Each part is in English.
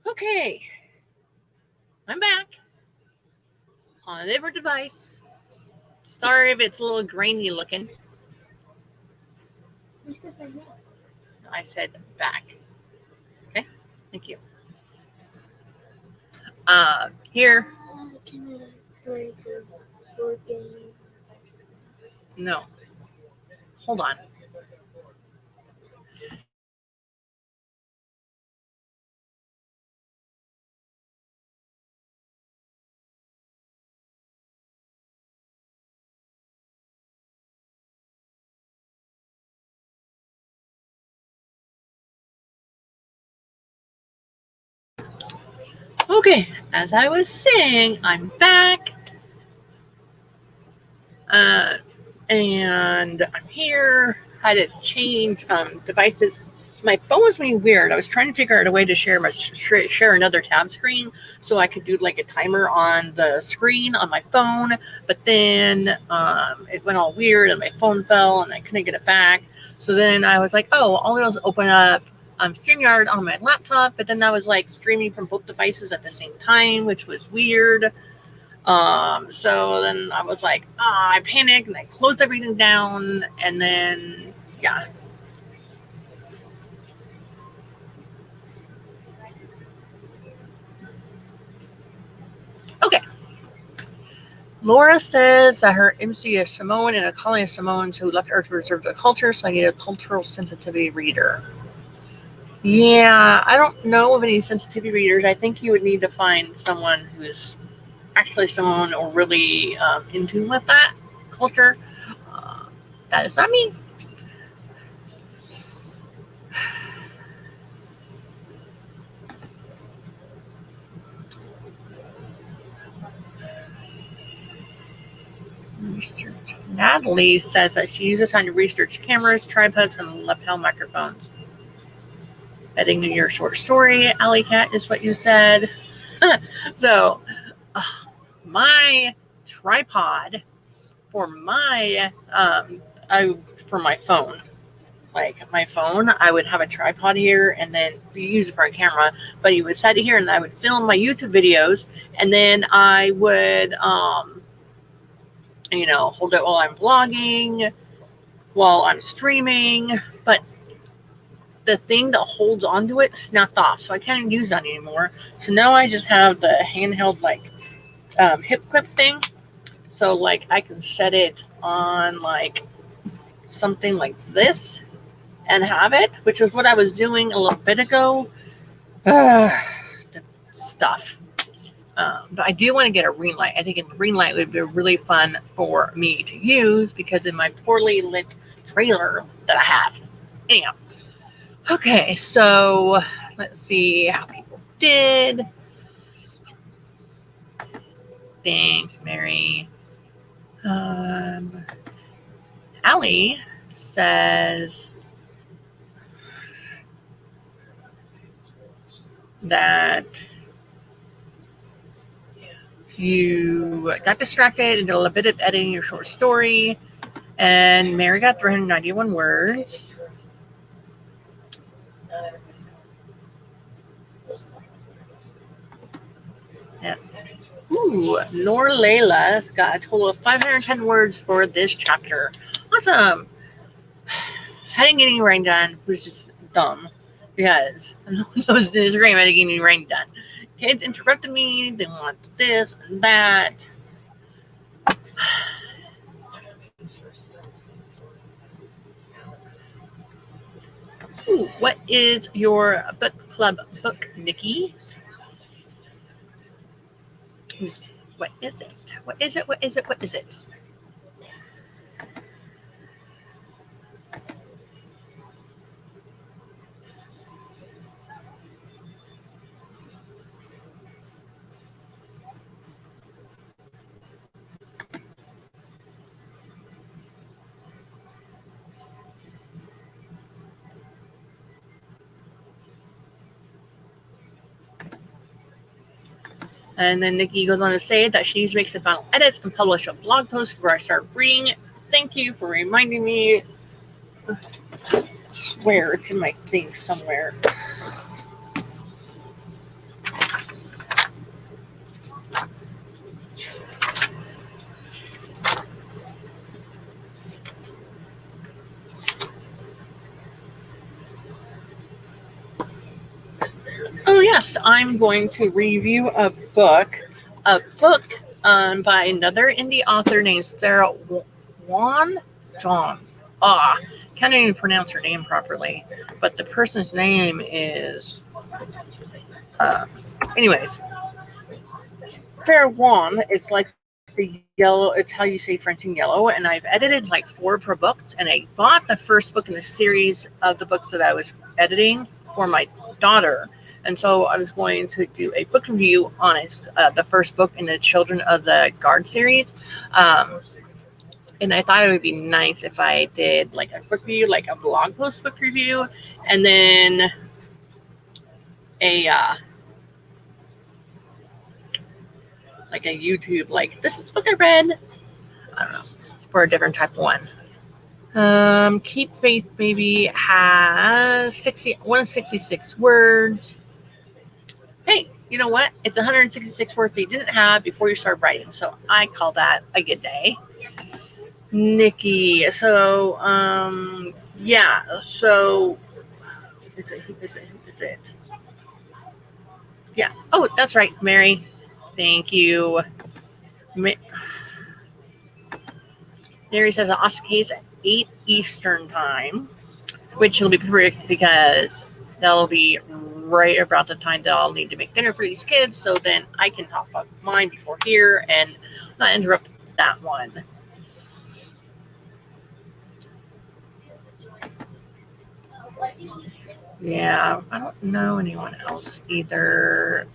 Okay, I'm back on a different device. Sorry if it's a little grainy looking. You said my name. I said back. Okay, thank you. Here, Can I play the board game? no, hold on. Okay, as I was saying, I'm back. Uh, and I'm here. Had to change devices. My phone was being weird. I was trying to figure out a way to share another tab screen so I could do like a timer on the screen on my phone. But then it went all weird and my phone fell and I couldn't get it back. So then I was like, oh, I'll open up StreamYard on my laptop. But then I was like streaming from both devices at the same time, which was weird. So then I was like, I panicked and I closed everything down. And then, yeah. Okay. Laura says that her MC is Samoan and a colony of Samoans who left Earth to preserve their culture, so I need a cultural sensitivity reader. Yeah, I don't know of any sensitivity readers. I think you would need to find someone who's actually Samoan or really in tune with that culture. Uh, that is not me. Research. Natalie says that she uses time to research cameras, tripods, and lapel microphones. Betting in your short story, Alley Cat, is what you said. So, my tripod for my for my phone. Like my phone, I would have a tripod here, and then we use it for a camera. But you would set it here, and I would film my YouTube videos, and then I would hold it while I'm vlogging, while I'm streaming, but the thing that holds onto it snapped off, so I can't use that anymore. So now I just have the handheld hip clip thing. So like I can set it on like something like this and have it, which is what I was doing a little bit ago. The stuff. But I do want to get a ring light. I think a ring light would be really fun for me to use because in my poorly lit trailer that I have. Anyhow. Okay, so let's see how people did. Thanks, Mary. Allie says that you got distracted and did a little bit of editing your short story, and Mary got 391 words. Yeah. Ooh, Nor Layla's got a total of 510 words for this chapter. Awesome. I didn't get any writing done, which is just dumb because I was in Instagram, I didn't get any writing done. Kids interrupted me, they want this and that. Ooh, what is your book club book, Nikki? What is it? What is it? What is it? What is it? And then Nikki goes on to say that she needs to make some final edits and publish a blog post before I start reading. Thank you for reminding me. I swear it's in my thing somewhere. yes, I'm going to review a book by another indie author named Sarah Wan John. Can't even pronounce her name properly, but the person's name is. Anyways, Fair Wan is like the yellow. It's how you say French in yellow, and I've edited like 4 of her books, and I bought the first book in the series of the books that I was editing for my daughter. And so I was going to do a book review on the first book in the Children of the Guard series. And I thought it would be nice if I did like a book review, like a blog post book review, and then a like a YouTube, like this is the book I read. I don't know, for a different type of one. Keep Faith Baby has 166 words. Hey, you know what? It's 166 words that you didn't have before you started writing. So I call that a good day. Nikki. So, yeah. So, it's it. Yeah. Oh, that's right, Mary. Thank you. Mary says Oscar case at 8 Eastern time, which will be perfect because that'll be right about the time that I'll need to make dinner for these kids. So then I can hop off mine before here and not interrupt that one. Yeah, I don't know anyone else either.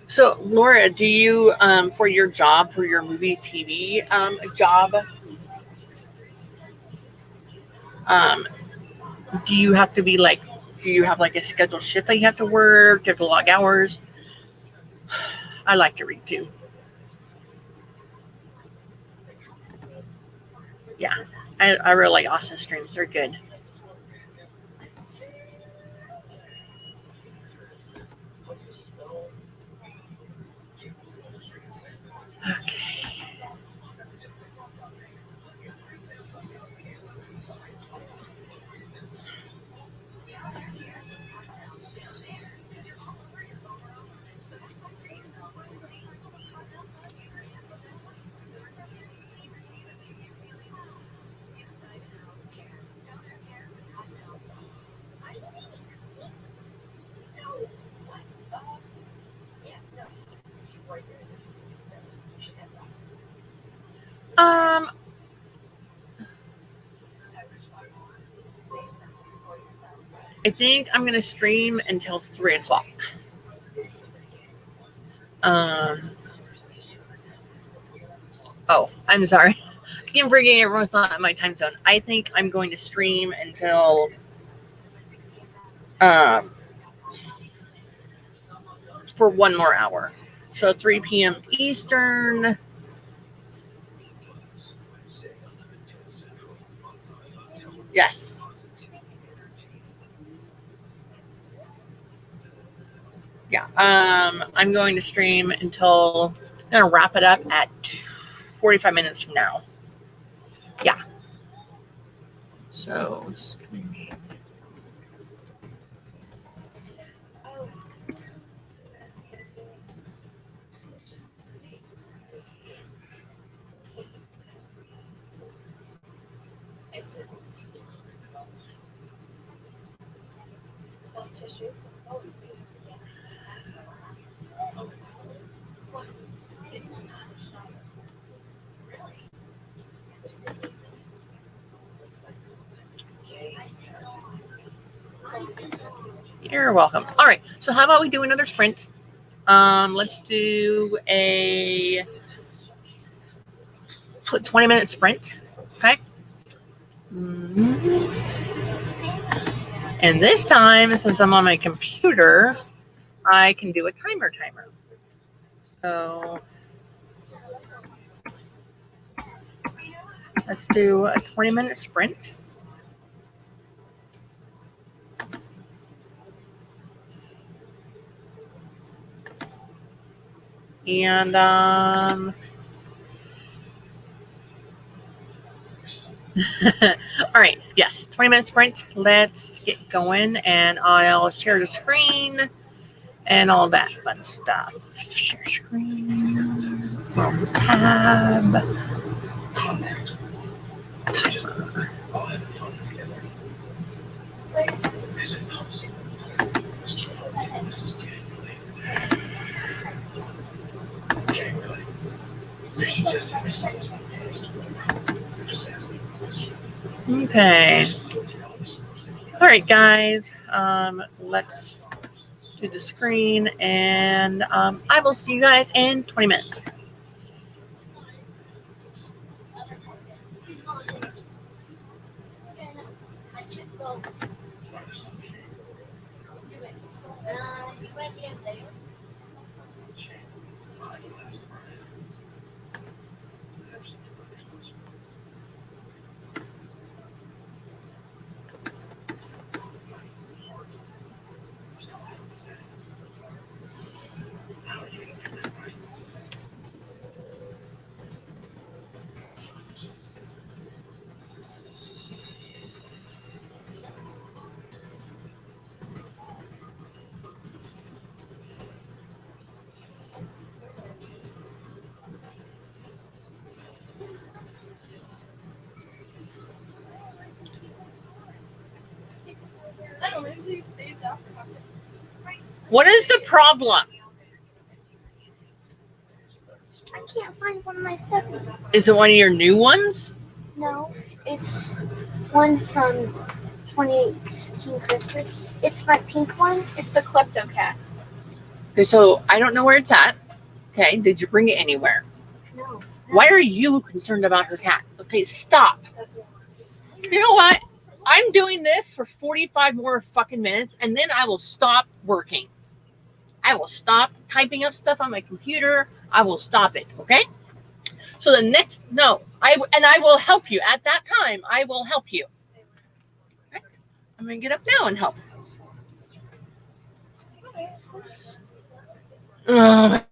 So, Laura, do you, for your job, for your movie TV job, do you have to be like, do you have like a scheduled shift that you have to work? Do you have to log hours? I like to read too. Yeah, I really like Austin streams. They're good. Okay. Um, I think I'm gonna stream until 3 o'clock. Um. Oh, I'm sorry. I keep forgetting everyone's not at my time zone. I think I'm going to stream until for 1 more hour. So 3 p.m. Eastern. Yes. Yeah. I'm going to stream until I'm gonna wrap it up at 45 minutes from now. Yeah. So streaming. You're welcome. All right. So how about we do another sprint? Let's do a 20-minute sprint. Okay. And this time, since I'm on my computer, I can do a timer. So let's do a 20-minute sprint. And All right. Yes. 20-minute sprint. Let's get going, and I'll share the screen and all that fun stuff. Share screen. Tab. Okay. All right, guys. Let's do the screen, and I will see you guys in 20 minutes. What is the problem? I can't find one of my stuffies. Is it one of your new ones? No, it's one from 2018 Christmas. It's my pink one. It's the Klepto Cat. Okay, so I don't know where it's at. Okay, did you bring it anywhere? No. Why are you concerned about her cat? Okay, stop. You know what? I'm doing this for 45 more fucking minutes, and then I will stop working. I will stop typing up stuff on my computer. I will stop it, okay? So the next, I will help you. At that time, I will help you. Right? I'm going to get up now and help. Oh,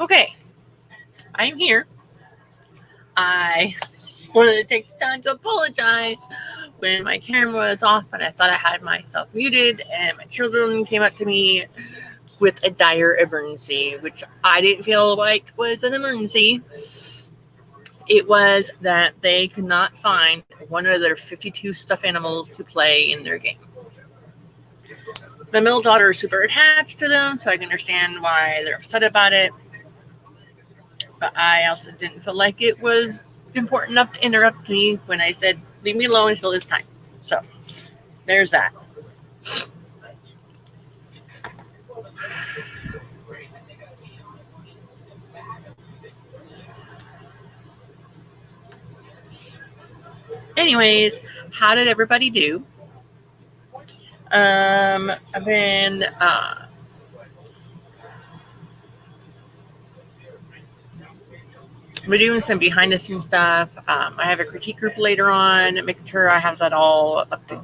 Okay, I'm here. I just wanted to take the time to apologize when my camera was off and I thought I had myself muted, and my children came up to me with a dire emergency, which I didn't feel like was an emergency. It was that they could not find one of their 52 stuffed animals to play in their game. My middle daughter is super attached to them, so I can understand why they're upset about it. But I also didn't feel like it was important enough to interrupt me when I said, leave me alone until this time. So, there's that. Anyways, how did everybody do? I've been we're doing some behind the scenes stuff. I have a critique group later on, making sure I have that all up to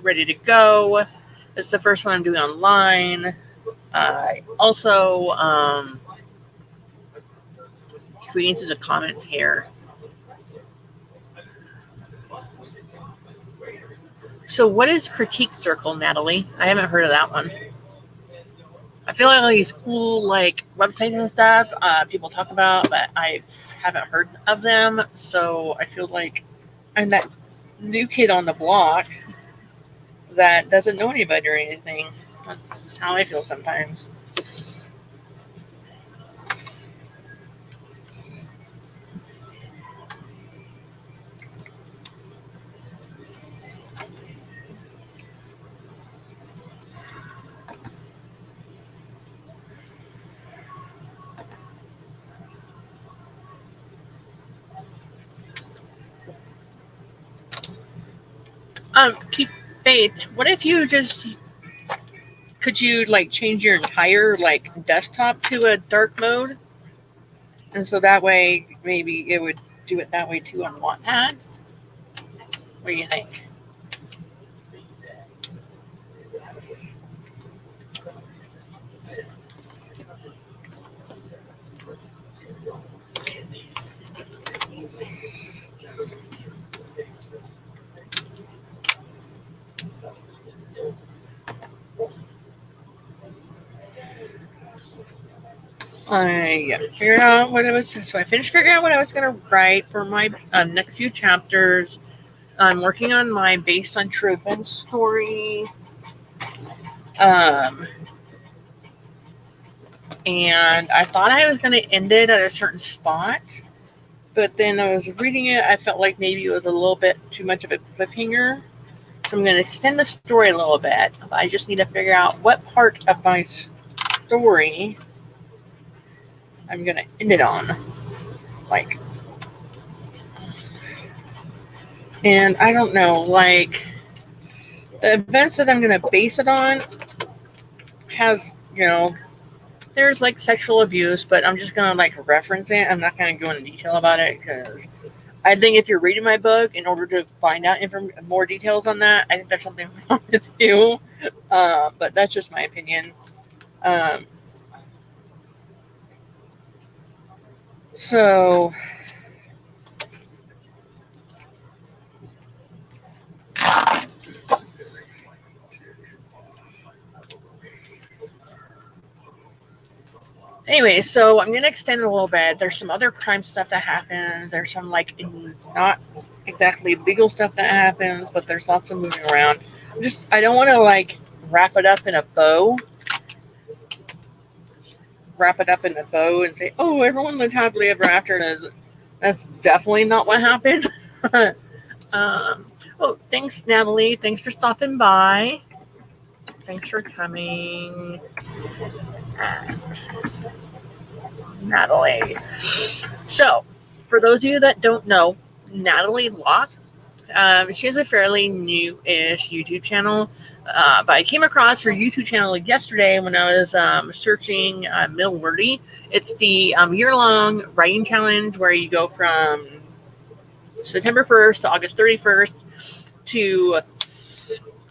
ready to go. This is the first one I'm doing online. I also reading through the comments here. So what is Critique Circle, Natalie? I haven't heard of that one. I feel like all these cool like websites and stuff people talk about, but I haven't heard of them. So I feel like I'm that new kid on the block that doesn't know anybody or anything. That's how I feel sometimes. Keep faith. What if you just could you like change your entire like desktop to a dark mode, and so that way maybe it would do it that way too on Wattpad? What do you think? I figured out what I was. So I finished figuring out what I was going to write for my next few chapters. I'm working on my based on true events story. And I thought I was going to end it at a certain spot, but then I was reading it. I felt like maybe it was a little bit too much of a cliffhanger. So I'm going to extend the story a little bit. I just need to figure out what part of my story I'm going to end it on. Like, and I don't know, like, the events that I'm going to base it on has, there's like sexual abuse, but I'm just going to like reference it. I'm not going to go into detail about it because I think if you're reading my book, in order to find out more details on that, I think there's something wrong with you. But that's just my opinion. So, anyway, so I'm going to extend it a little bit. There's some other crime stuff that happens. There's some, like, not exactly legal stuff that happens, but there's lots of moving around. I don't want to, like, wrap it up in a bow and say, oh, everyone lived happily ever after. That's definitely not what happened. Oh, thanks, Natalie. Thanks for stopping by. Thanks for coming. Natalie. So, for those of you that don't know, Natalie Locke She has a fairly new-ish YouTube channel, but I came across her YouTube channel yesterday when I was searching Mill Wordy. It's the year-long writing challenge where you go from September 1st to August 31st to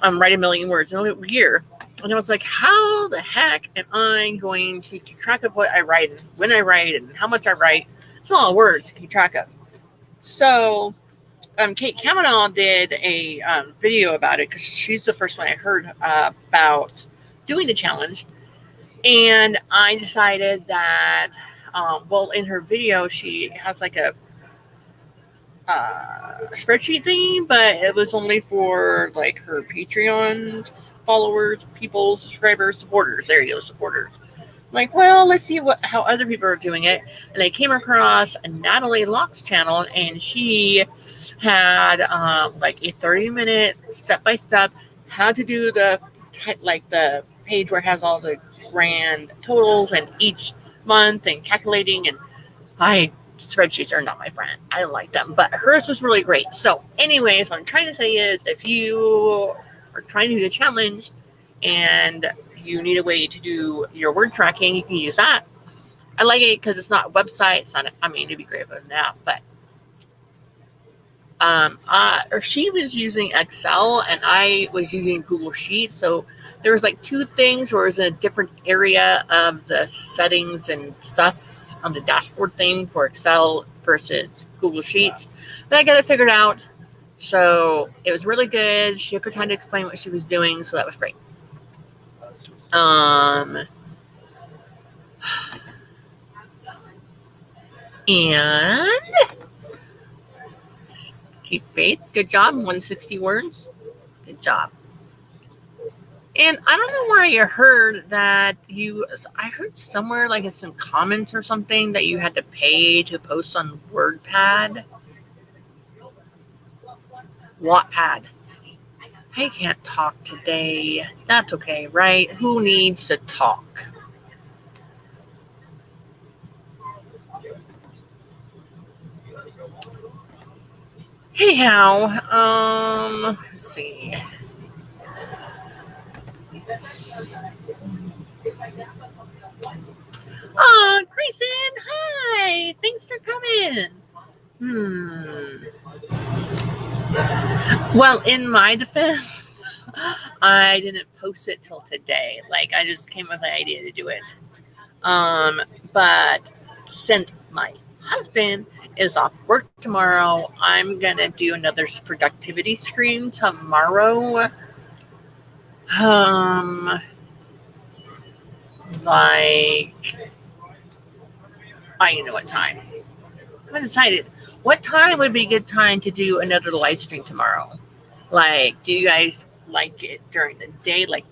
write 1,000,000 words in a year. And I was like, how the heck am I going to keep track of what I write and when I write and how much I write? It's a lot of words to keep track of. So Kate Kavanaugh did a video about it because she's the first one I heard about doing the challenge. And I decided that, in her video, she has like a spreadsheet thing, but it was only for like her Patreon followers, people, subscribers, supporters. There you go, supporters. Like, well, let's see how other people are doing it. And I came across Natalie Locke's channel, and she had like a 30-minute step-by-step how to do the page where it has all the grand totals and each month and calculating. And spreadsheets are not my friend. I don't like them, but hers was really great. So anyways, what I'm trying to say is if you are trying to do the challenge and you need a way to do your word tracking, you can use that. I like it because it's not a website. It's not, it'd be great if it was an app, but she was using Excel and I was using Google Sheets. So there was like two things where it was in a different area of the settings and stuff on the dashboard thing for Excel versus Google Sheets. But I got it figured out. So it was really good. She took her time to explain what she was doing. So that was great. And keep faith. Good job. 160 words. Good job. And I don't know where I heard that I heard somewhere like in some comments or something that you had to pay to post on WordPad. Wattpad. I can't talk today. That's okay, right? Who needs to talk? Anyhow, let's see. Oh, Grayson, hi. Thanks for coming. Well, in my defense, I didn't post it till today. Like, I just came with the idea to do it. But since my husband is off work tomorrow, I'm going to do another productivity stream tomorrow. Like, I don't know what time. I haven't decided. What time would be a good time to do another live stream tomorrow? Like, do you guys like it during the day, like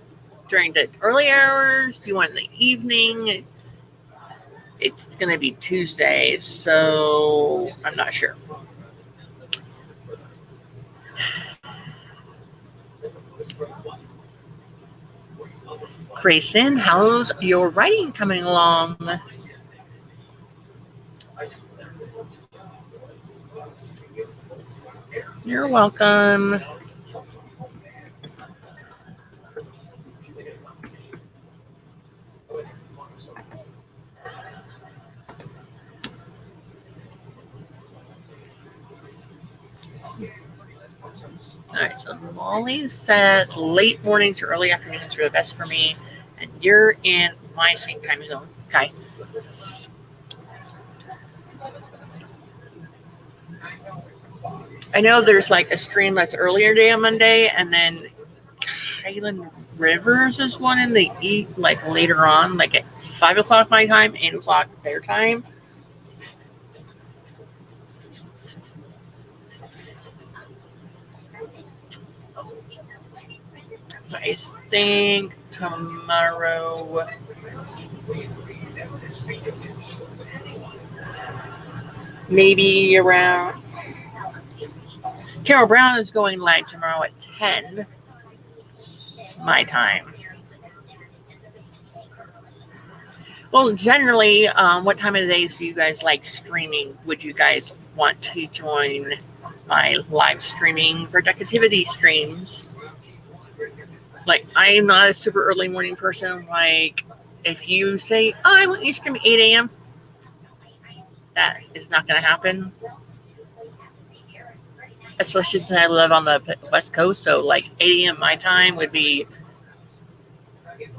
during the early hours? Do you want it in the evening? It's going to be Tuesday, so I'm not sure. Grayson, how's your writing coming along? You're welcome. All right, so Molly says late mornings or early afternoons are the best for me, and you're in my same time zone. Okay. I know there's like a stream that's earlier day on Monday, and then Kylan Rivers is one in the like later on, like at 5 o'clock my time, 8 o'clock their time. I think tomorrow. Maybe around. Carol Brown is going live tomorrow at 10 my time. Well, generally, what time of the days do you guys like streaming? Would you guys want to join my live streaming productivity streams. Like, I am not a super early morning person. Like, if you say, oh, I want you to stream at 8 a.m., that is not going to happen. Especially since I live on the West Coast. So, like, 8 a.m. my time would be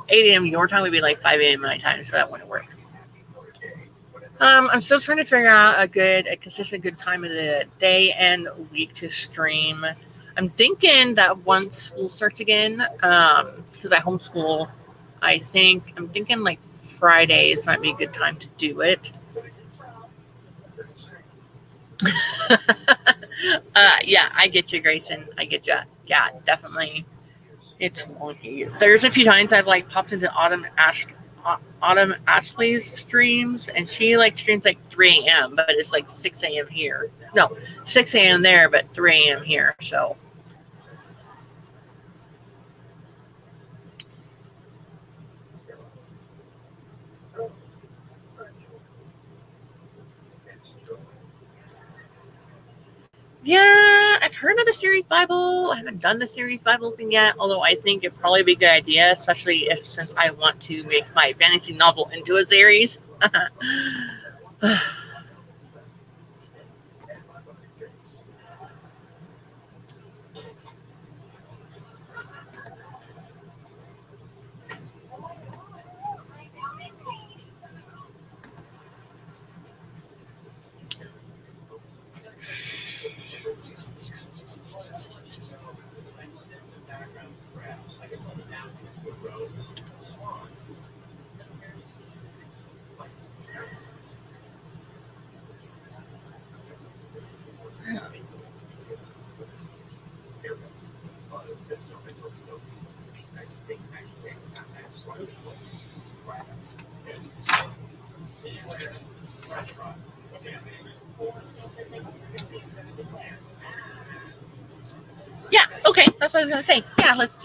8 a.m. your time would be like 5 a.m. my time. So that wouldn't work. I'm still trying to figure out a consistent good time of the day and week to stream. I'm thinking that once school starts again, because I homeschool, I'm thinking like Fridays might be a good time to do it. Yeah, I get you, Grayson. I get you. Yeah, definitely. It's wonky. There's a few times I've like popped into Autumn Ashley's streams, and she like streams like 3 a.m., but it's like 6 a.m. here. No, 6 a.m. there, but 3 a.m. here. So. Yeah, I've heard of the Series Bible. I haven't done the Series Bible thing yet, although I think it'd probably be a good idea, especially since I want to make my fantasy novel into a series. Yeah, okay, that's what I was gonna say. Yeah, let's.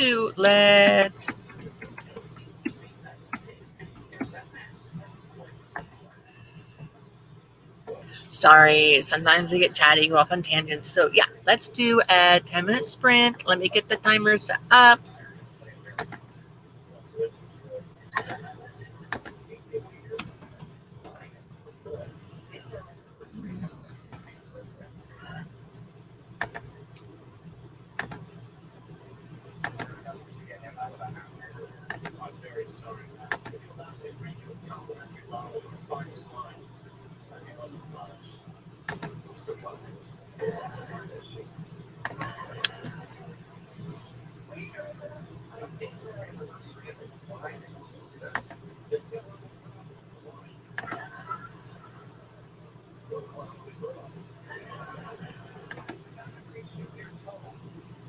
Sorry, sometimes I get chatty, go off on tangents. So yeah, let's do a 10-minute sprint. Let me get the timer set up.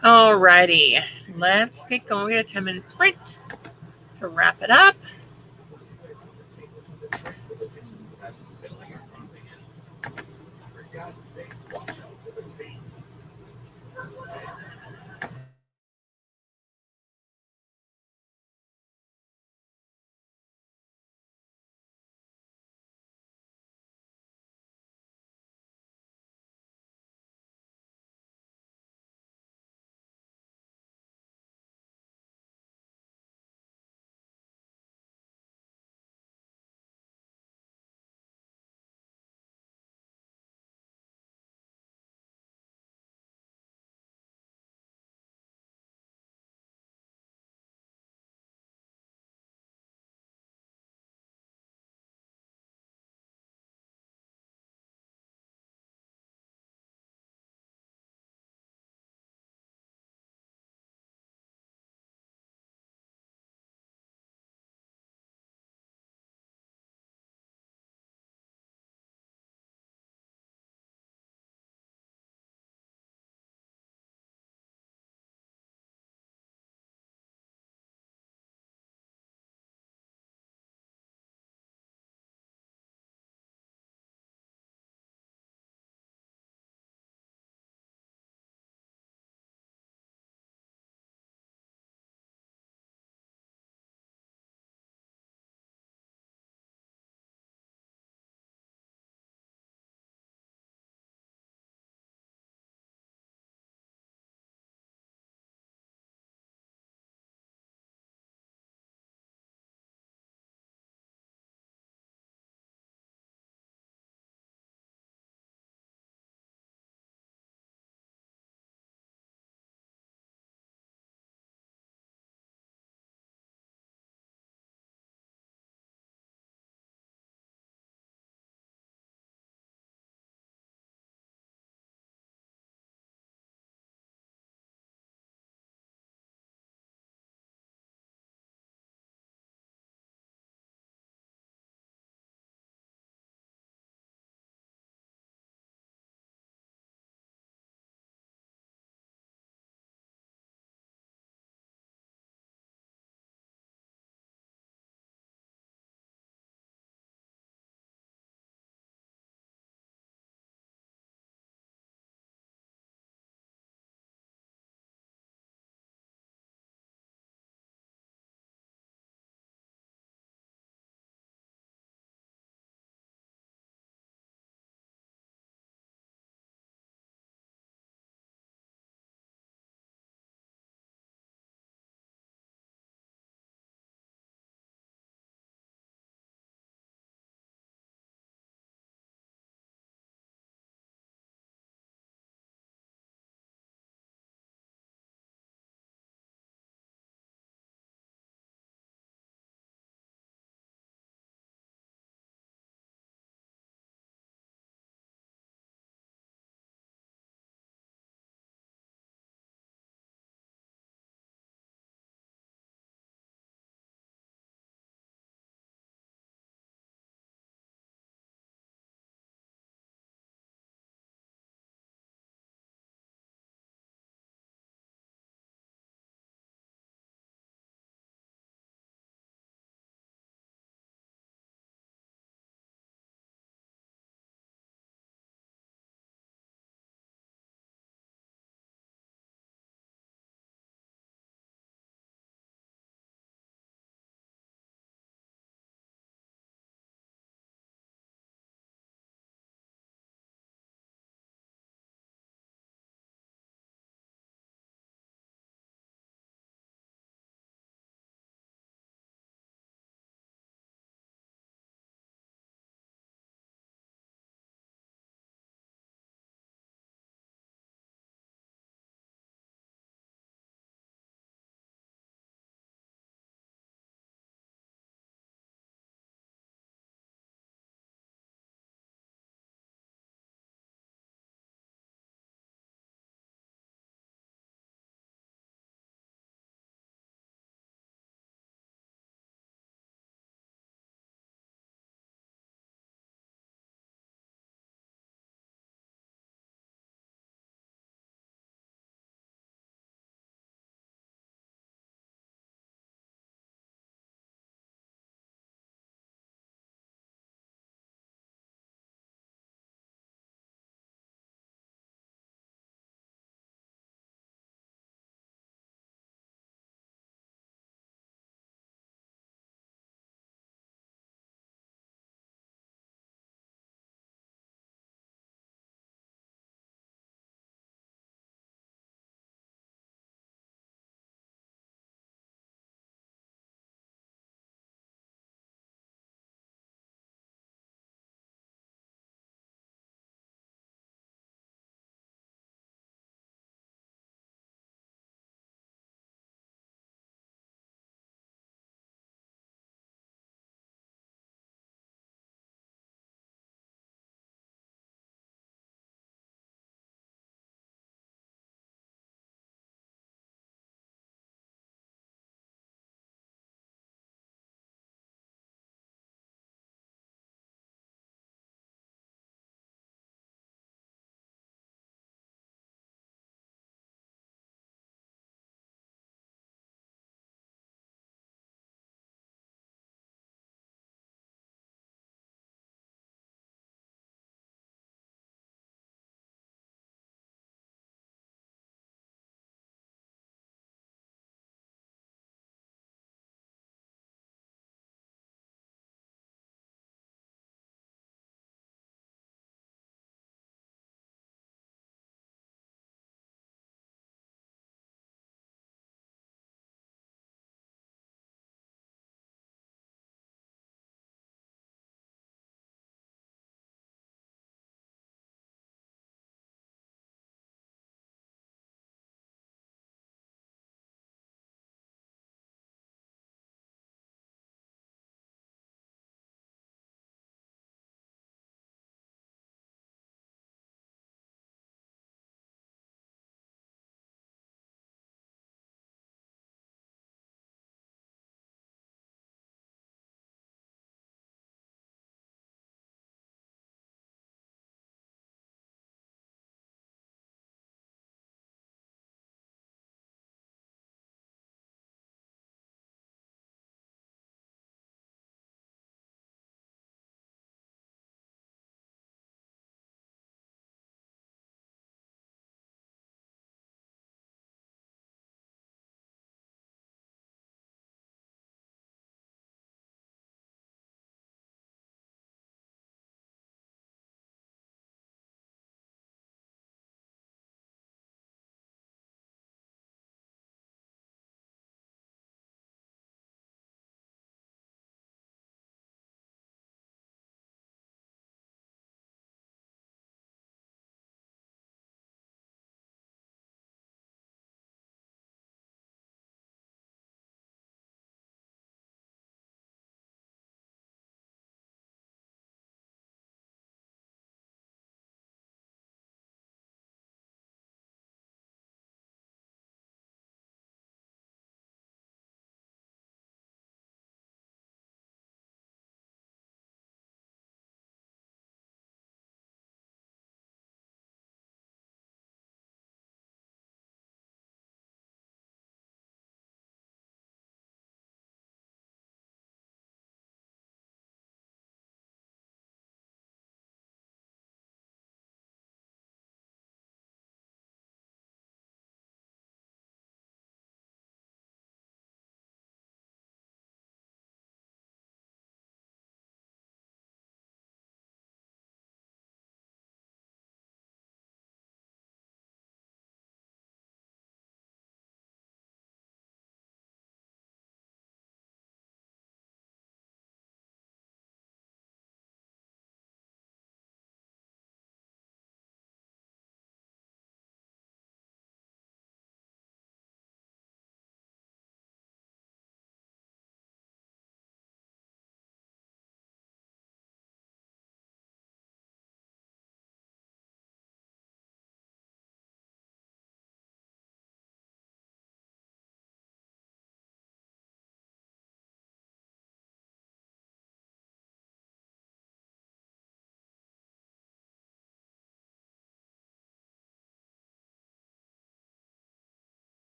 Alrighty, let's get going with a 10-minute sprint to wrap it up.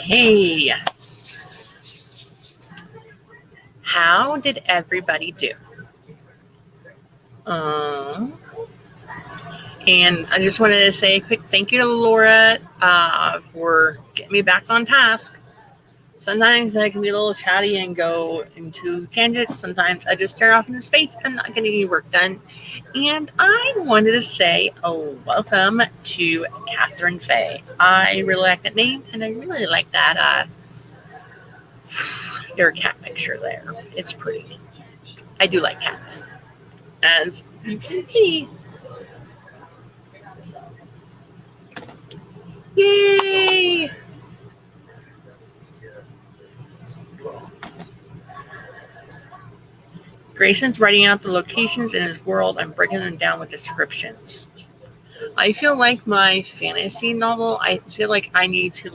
Okay. How did everybody do? And I just wanted to say a quick thank you to Laura for getting me back on task. Sometimes I can be a little chatty and go into tangents. Sometimes I just stare off into space and not getting any work done. And I wanted to say, welcome to Catherine Faye. I really like that name, and I really like that your cat picture there. It's pretty. I do like cats, as you can see. Yay! Grayson's writing out the locations in his world and breaking them down with descriptions. I feel like my fantasy novel, I feel like I need to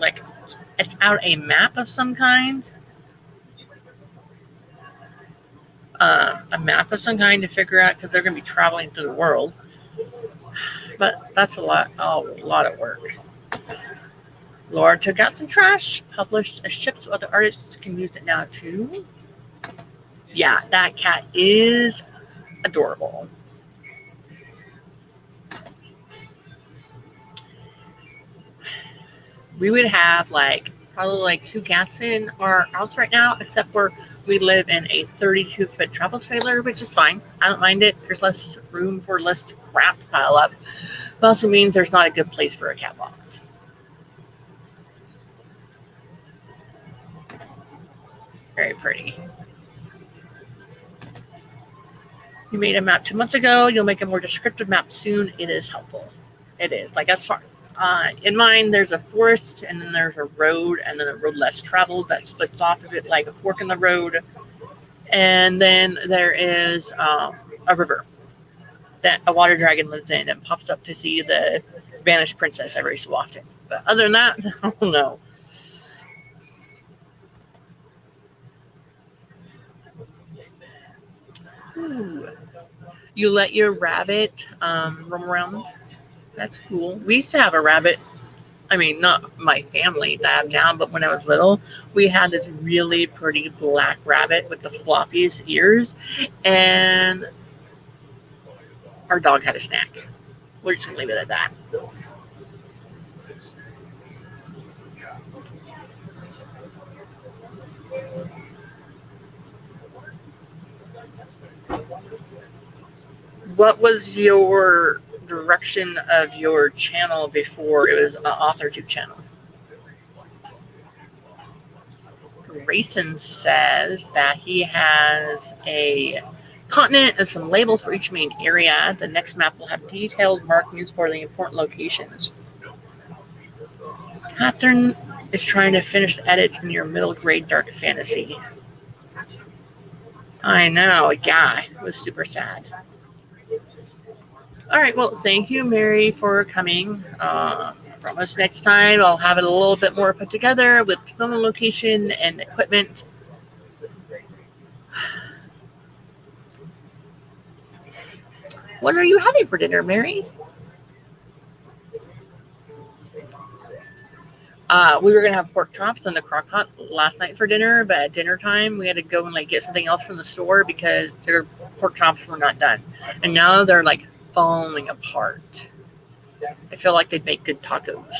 etch out a map of some kind. A map of some kind to figure out, because they're going to be traveling through the world. But that's a lot of work. Laura took out some trash, published a ship so other artists can use it now too. Yeah, that cat is adorable. We would have probably 2 cats in our house right now, except for we live in a 32-foot travel trailer, which is fine. I don't mind it. There's less room for less crap to pile up. It also means there's not a good place for a cat box. Very pretty. You made a map 2 months ago. You'll make a more descriptive map soon. It is helpful. It is. As far in mine, there's a forest, and then there's a road, and then a road less traveled that splits off of it like a fork in the road. And then there is a river that a water dragon lives in and pops up to see the vanished princess every so often. But other than that, I don't know. Ooh. You let your rabbit roam around. That's cool. We used to have a rabbit. I mean, not my family that I have now, but when I was little, we had this really pretty black rabbit with the floppiest ears, and our dog had a snack. We're just going to leave it at that. What was your direction of your channel before it was an AuthorTube channel? Grayson says that he has a continent and some labels for each main area. The next map will have detailed markings for the important locations. Catherine is trying to finish the edits in your middle grade dark fantasy. I know, yeah, it was super sad. All right, well, thank you, Mary, for coming. I promise next time I'll have it a little bit more put together with filming location and equipment. What are you having for dinner, Mary? We were going to have pork chops in the crock pot last night for dinner, but at dinner time, we had to go and get something else from the store because their pork chops were not done. And now they're falling apart. I feel like they'd make good tacos.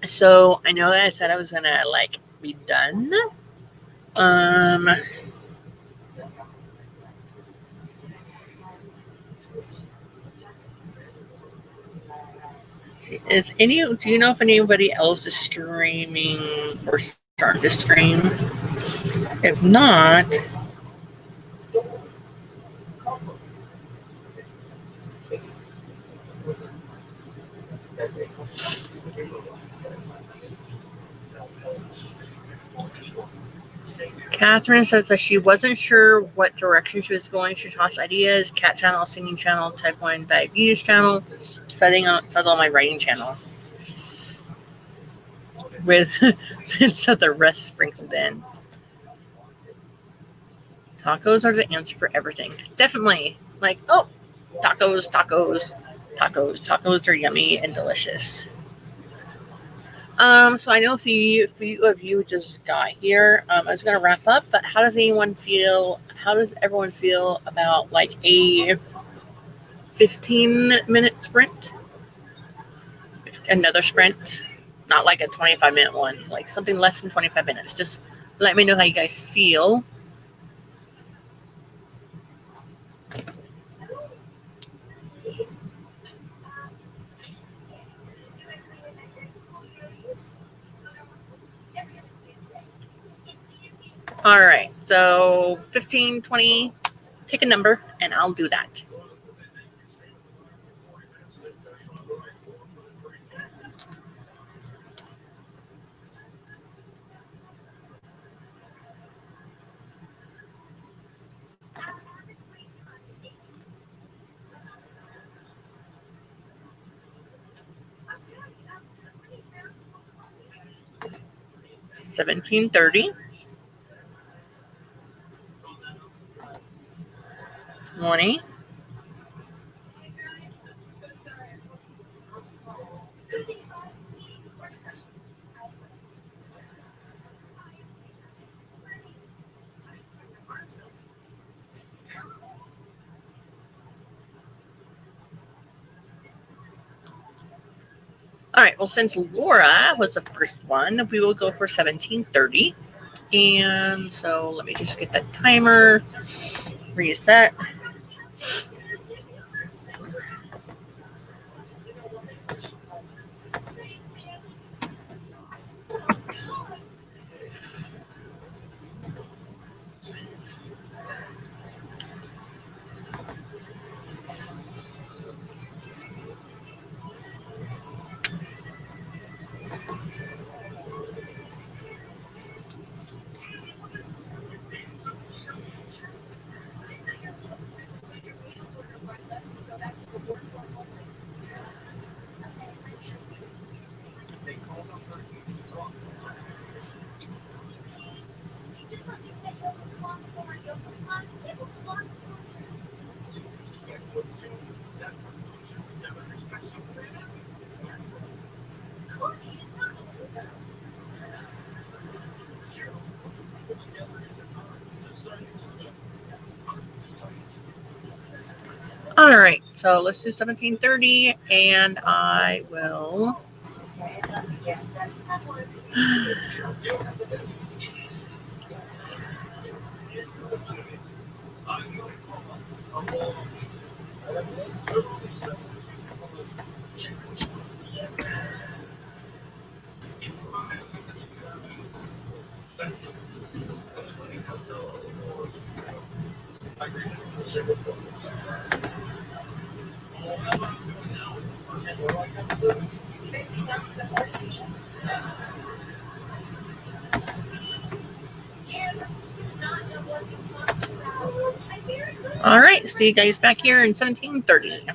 So I know that I said I was gonna be done. Do you know if anybody else is streaming or starting to stream? If not, Catherine says that she wasn't sure what direction she was going. She tossed ideas: cat channel, singing channel, type 1 diabetes channel, settle on my writing channel. with bits of the rest sprinkled in. Tacos are the answer for everything. Definitely. Like, oh, tacos, tacos, tacos. Tacos are yummy and delicious. So I know a few of you just got here. I was gonna wrap up, but how does everyone feel about like a 15-minute sprint? Another sprint? Not like a 25-minute one, like something less than 25 minutes. Just let me know how you guys feel. All right, so 15, 20, pick a number, and I'll do that. $17.30, 20, 'All right, well, since Laura was the first one, we will go for 17:30. And so let me just get that timer reset. All right, so let's do 17:30, and I will. All right, see you guys back here in 17:30.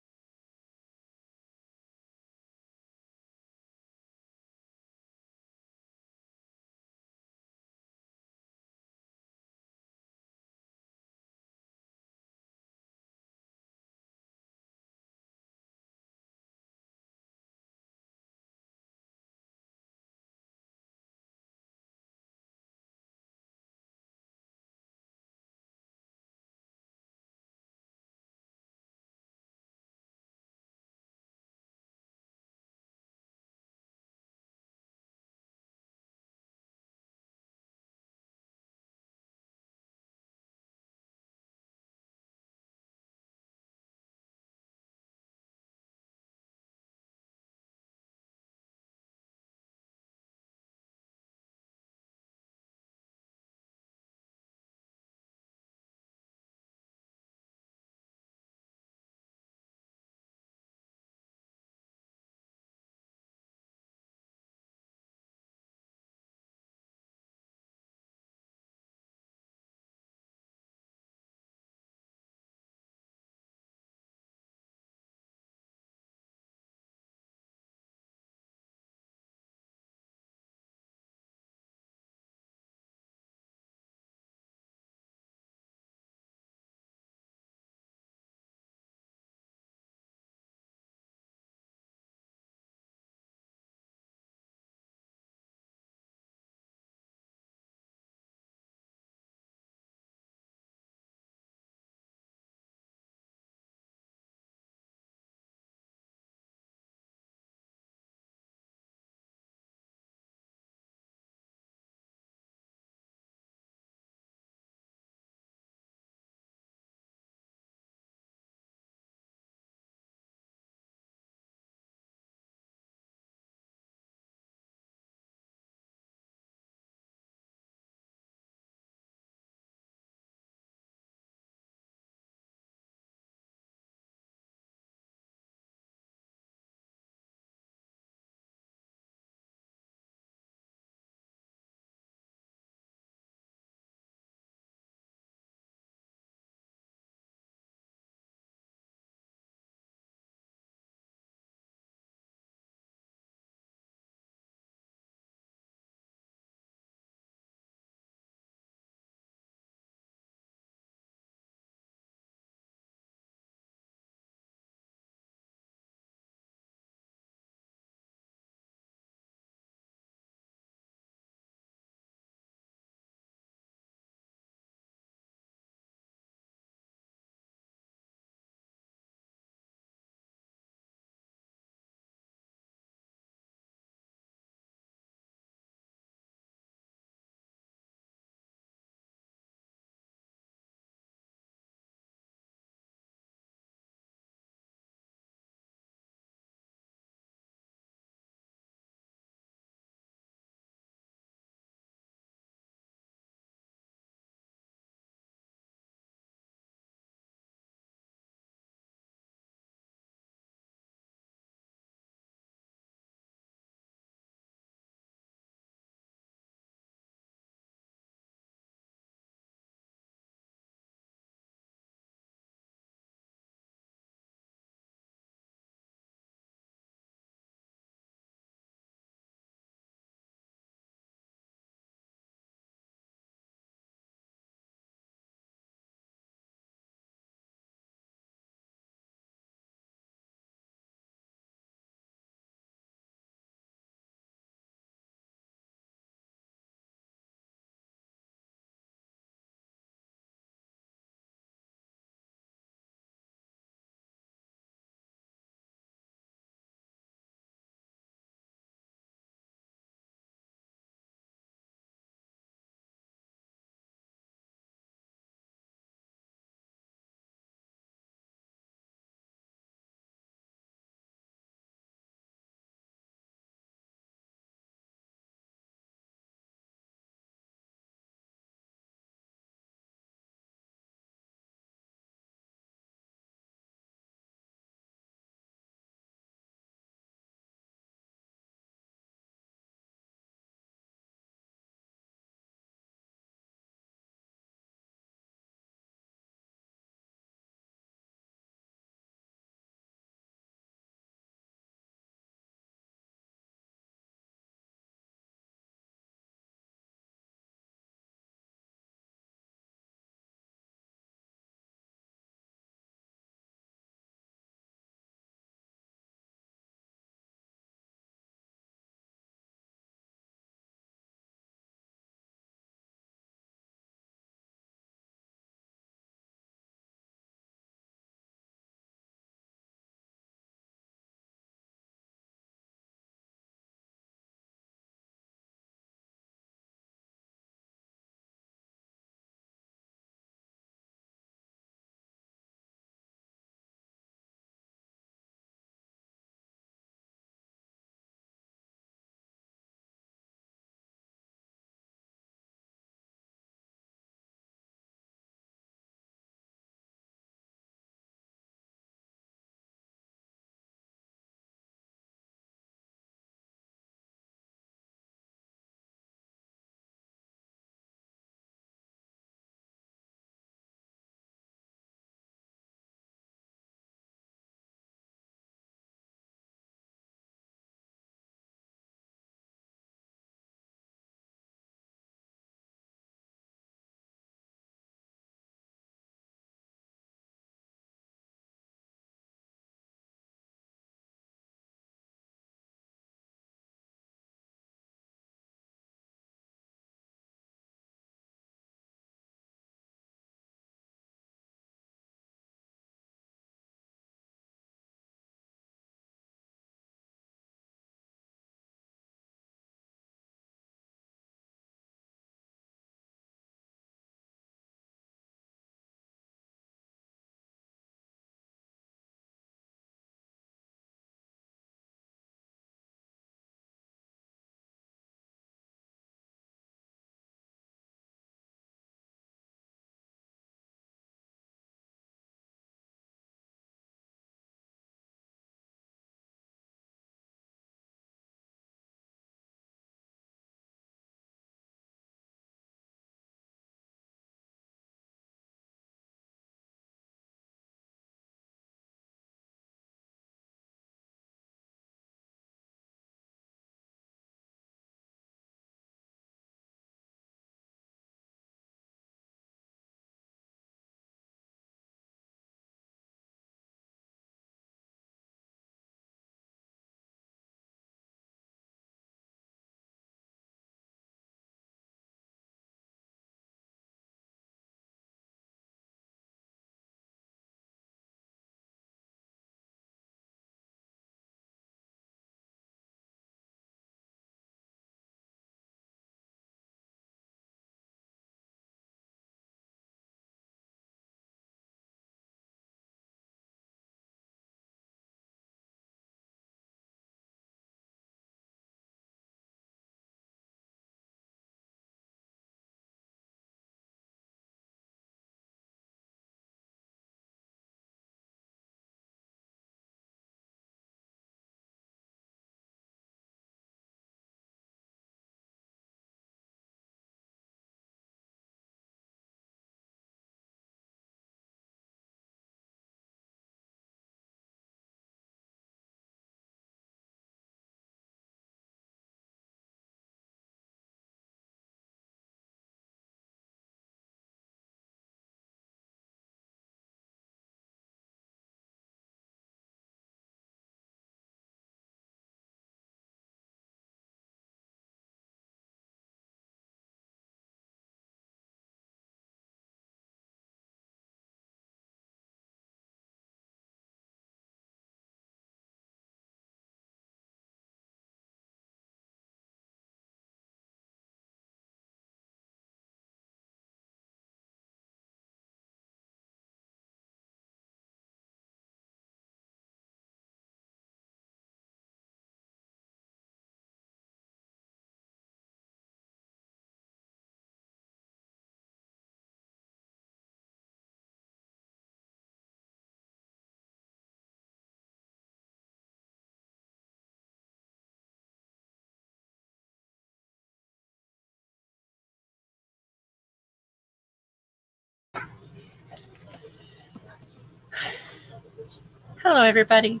Hello, everybody.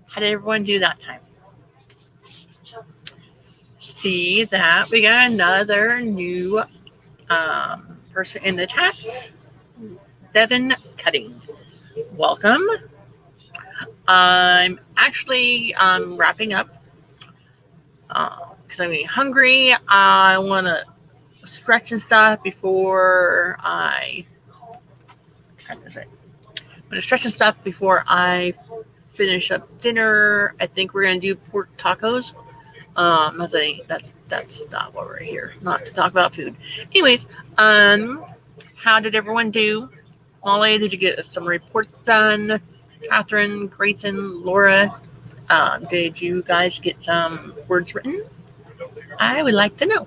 How did everyone do that time? See that we got another new person in the chats. Devin Cutting. Welcome. I'm actually wrapping up because I'm getting hungry. I want to stretch and stuff before I. What time is it? I'm going to stretch and stuff before I finish up dinner. I think we're going to do pork tacos. That's not what we're here. Not to talk about food. Anyways, how did everyone do? Molly, did you get some reports done? Catherine, Grayson, Laura, did you guys get some words written? I would like to know.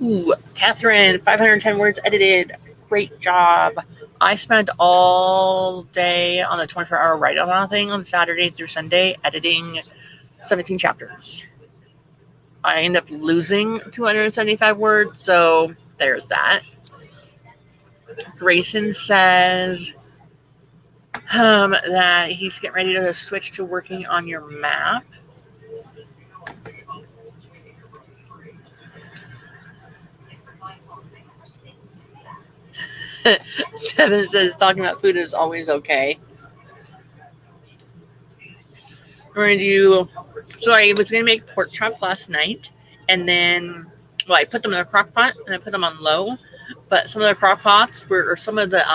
Ooh, Catherine, 510 words edited. Great job. I spent all day on the 24-hour write-along thing on Saturday through Sunday editing 17 chapters. I ended up losing 275 words, so there's that. Grayson says that he's getting ready to switch to working on your map. Devin says talking about food is always okay. We're going to do, so I was going to make pork chops last night, and then, I put them in a crock pot, and I put them on low, but some of the crock pots were, or some of the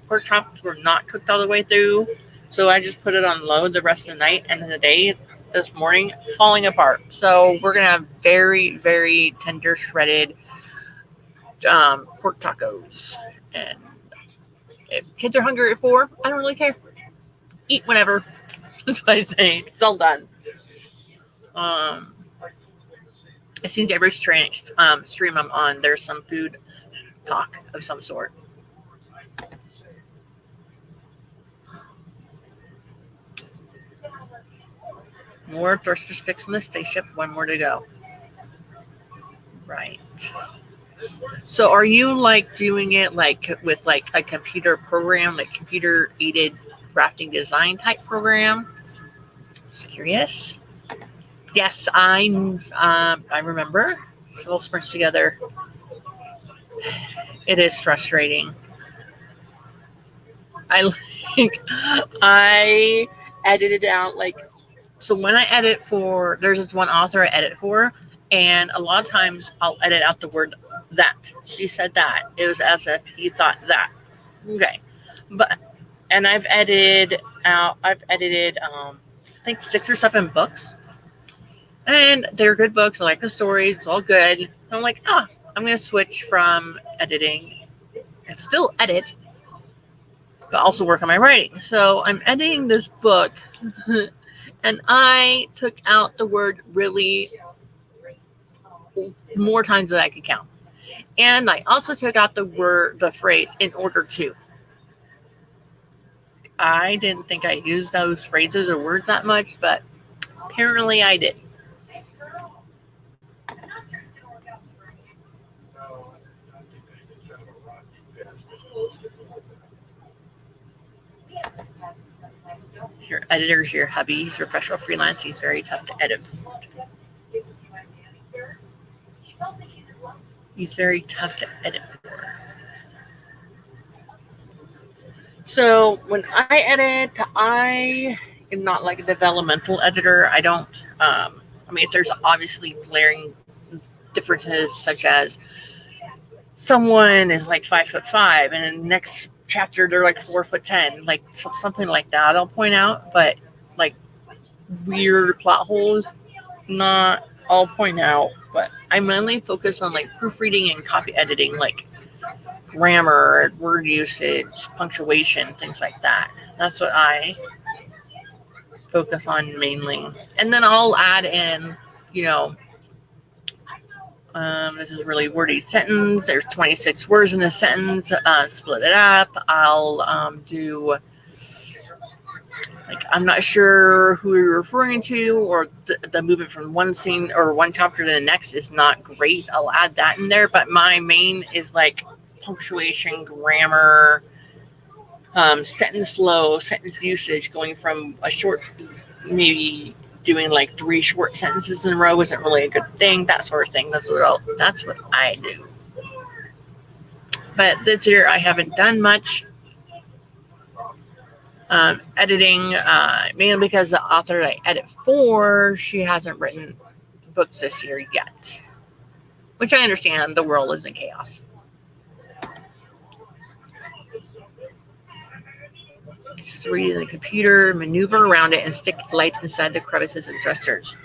pork chops were not cooked all the way through, so I just put it on low the rest of the night, and then the day, this morning, falling apart. So we're going to have very, very tender, shredded pork tacos, and if kids are hungry at 4, I don't really care. Eat whenever. That's what I say. It's all done. It seems every stream I'm on, there's some food talk of some sort. More thrusters fixing the spaceship. One more to go. Right. So are you like doing it like with like a computer program, like computer aided crafting design type program? Just curious. Yes, I remember. Full sprints together. It is frustrating. I edited out so when I edit for, there's this one author I edit for, and a lot of times I'll edit out the word that. She said that. It was as if he thought that. Okay. And I've edited, I think 6 or 7 books. And they're good books. I like the stories. It's all good. I'm like, I'm going to switch from editing and still edit, but also work on my writing. So I'm editing this book, and I took out the word really more times than I could count. And I also took out the phrase in order to. I didn't think I used those phrases or words that much, but apparently I did. Your editor's your hubby. He's professional freelance. He's very tough to edit. He's very tough to edit for. So when I edit, I am not like a developmental editor. I don't, there's obviously glaring differences, such as someone is like 5'5", and in the next chapter they're like 4'10", like something like that I'll point out, but like weird plot holes, not all point out. But I mainly focus on like proofreading and copy editing, like grammar, word usage, punctuation, things like that. That's what I focus on mainly. And then I'll add in, this is really wordy sentence. There's 26 words in a sentence. Split it up. I'll do, I'm not sure who you're referring to, or the movement from one scene or one chapter to the next is not great. I'll add that in there. But my main is like punctuation, grammar, Sentence flow, sentence usage, going from a short, maybe doing like 3 short sentences in a row isn't really a good thing. That sort of thing. That's what I do. But this year I haven't done much editing, mainly because the author I edit for, she hasn't written books this year yet, which I understand. The world is in chaos. It's 3D in the computer, maneuver around it, and stick lights inside the crevices and dressers.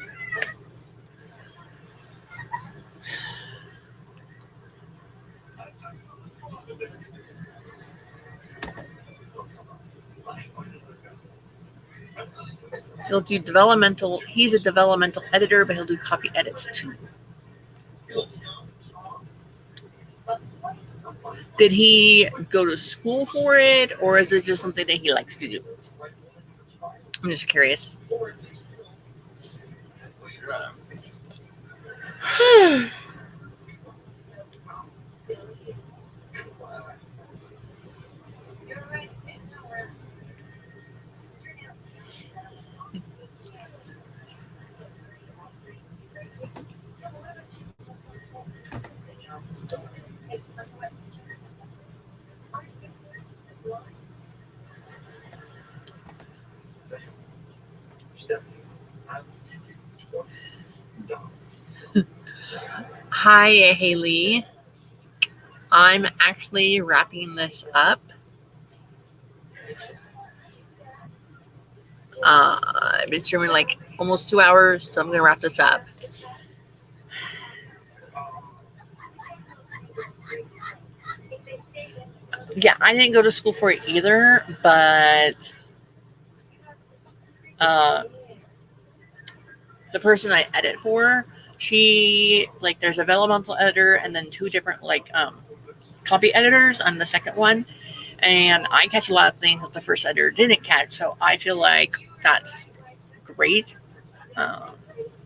He'll do developmental. He's a developmental editor, but he'll do copy edits too. Did he go to school for it, or is it just something that he likes to do? I'm just curious. Hi, Haley. I'm actually wrapping this up. I've been streaming like almost 2 hours, so I'm going to wrap this up. Yeah, I didn't go to school for it either, but the person I edit for, she, like, there's a developmental editor and then 2 different, like, copy editors on the second one. And I catch a lot of things that the first editor didn't catch, so I feel like that's great.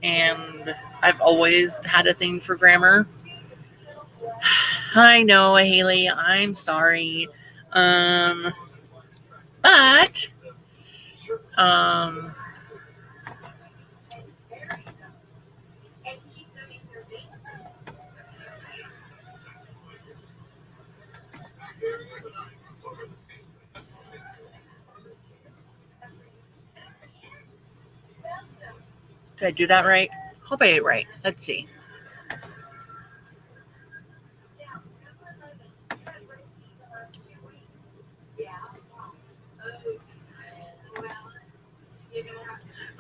And I've always had a thing for grammar. I know, Haley, I'm sorry. But did I do that right? Hope I ate right. Let's see.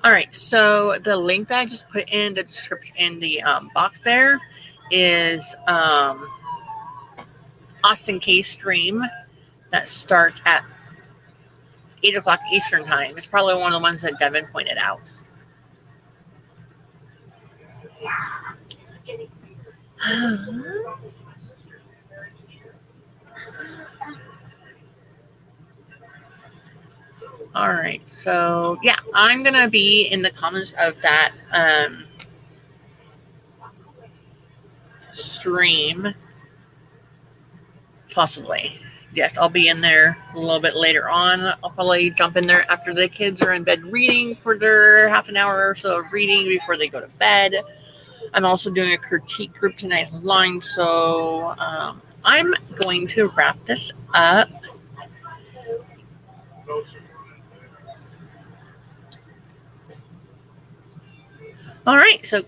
All right, so the link that I just put in the description in the box there is Austin K stream that starts at 8 o'clock Eastern time. It's probably one of the ones that Devin pointed out. All right, so yeah, I'm gonna be in the comments of that stream, possibly. Yes, I'll be in there a little bit later on. I'll probably jump in there after the kids are in bed reading for their half an hour or so of reading before they go to bed. I'm also doing a critique group tonight online, so I'm going to wrap this up. All right, so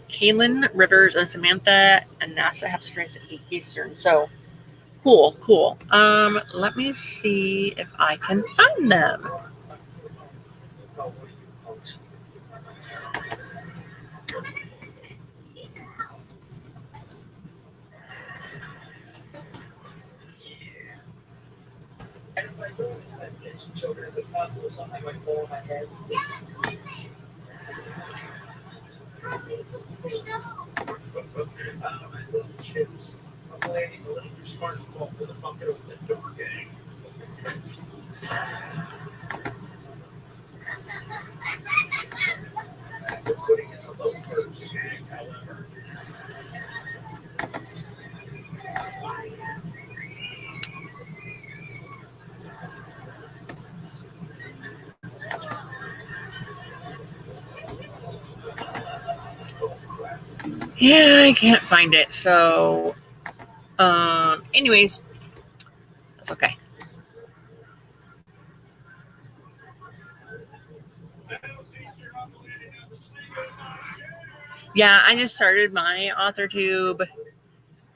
Kaylin Rivers and Samantha and NASA have streams at 8 Eastern. So cool. Let me see if I can find them. Yeah, I can't find it. So, anyways, that's okay. Yeah, I just started my AuthorTube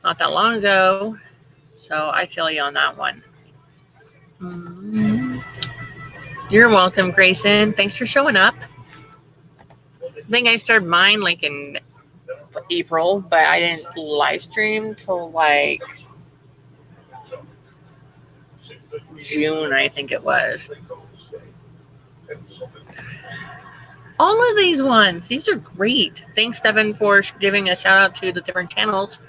not that long ago, so I feel you on that one. You're welcome, Grayson. Thanks for showing up. I think I started mine like in April, but I didn't live stream till like June, I think it was. All of these ones, these are great. Thanks, Devin, for giving a shout out to the different channels.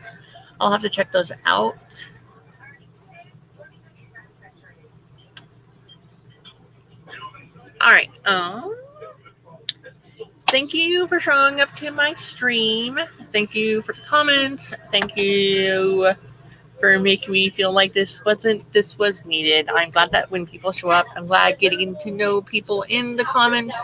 I'll have to check those out. All right. Thank you for showing up to my stream. Thank you for the comments. Thank you for making me feel like this was needed. I'm glad that when people show up, I'm glad getting to know people in the comments.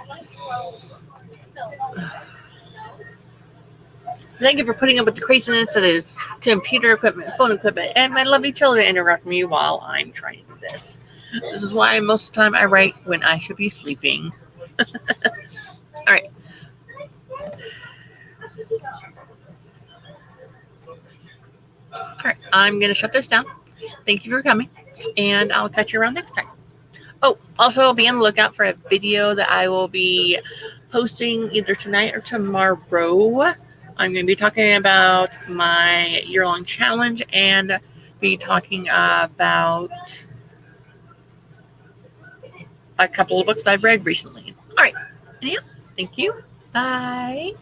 Thank you for putting up with the craziness that is computer equipment, phone equipment, and my lovely children interrupt me while I'm trying to do this. This is why most of the time I write when I should be sleeping. All right. All right, I'm going to shut this down. Thank you for coming, and I'll catch you around next time. Oh, also be on the lookout for a video that I will be posting either tonight or tomorrow. I'm going to be talking about my year-long challenge and be talking about a couple of books I've read recently. All right. Anyhow, thank you. Bye.